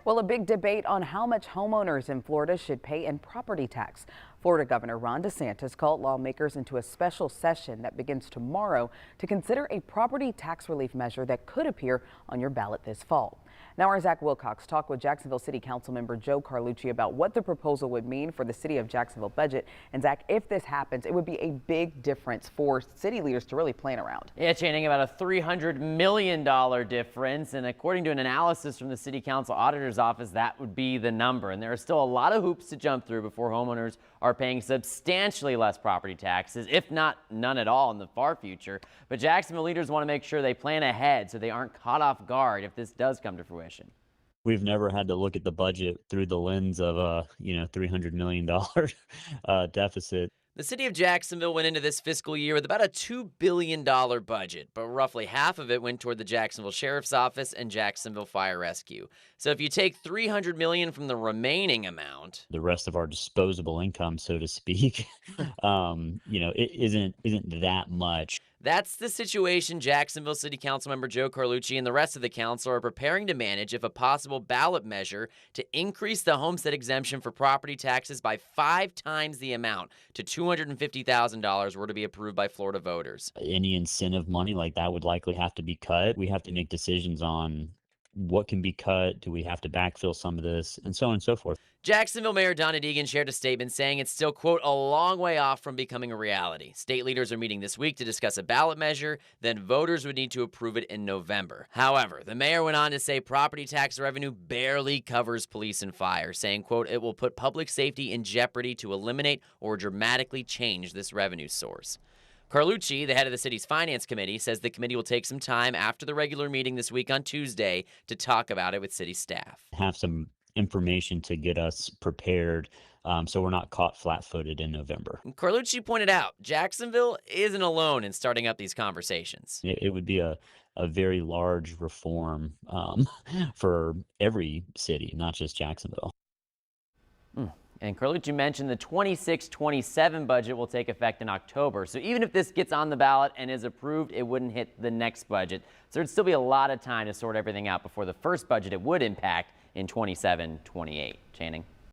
Well, a big debate on how much homeowners in Florida should pay in property tax. Florida Governor Ron DeSantis called lawmakers into a special session that begins tomorrow to consider a property tax relief measure that could appear on your ballot this fall. Now our Zach Wilcox talked with Jacksonville City Council member Joe Carlucci about what the proposal would mean for the city of Jacksonville budget. And Zach, if this happens, it would be a big difference for city leaders to really plan around. Yeah, Channing, about a $300 million difference. And according to an analysis from the City Council Auditor's Office, that would be the number. And there are still a lot of hoops to jump through before homeowners are paying substantially less property taxes, if not none at all in the far future. But Jacksonville leaders want to make sure they plan ahead so they aren't caught off guard if this does come to fruition. We've never had to look at the budget through the lens of a, $300 million deficit. The city of Jacksonville went into this fiscal year with about a $2 billion budget, but roughly half of it went toward the Jacksonville Sheriff's Office and Jacksonville Fire Rescue. So if you take $300 million from the remaining amount, the rest of our disposable income, so to speak, it isn't that much. That's the situation Jacksonville City Council member Joe Carlucci and the rest of the council are preparing to manage if a possible ballot measure to increase the homestead exemption for property taxes by 5 times the amount to $250,000 were to be approved by Florida voters. Any incentive money like that would likely have to be cut. We have to make decisions on what can be cut. Do we have to backfill some of this, and so on and so forth. Jacksonville Mayor Donna Deegan shared a statement saying it's still, quote, a long way off from becoming a reality. State leaders are meeting this week to discuss a ballot measure, then voters would need to approve it in November. However, the mayor went on to say property tax revenue barely covers police and fire, saying, quote, it will put public safety in jeopardy to eliminate or dramatically change this revenue source. Carlucci, the head of the city's finance committee, says the committee will take some time after the regular meeting this week on Tuesday to talk about it with city staff. Have some information to get us prepared so we're not caught flat-footed in November. Carlucci pointed out Jacksonville isn't alone in starting up these conversations. It would be a very large reform for every city, not just Jacksonville. And Carlucci mentioned the 26-27 budget will take effect in October. So even if this gets on the ballot and is approved, it wouldn't hit the next budget. So there'd still be a lot of time to sort everything out before the first budget it would impact in 27-28. Channing.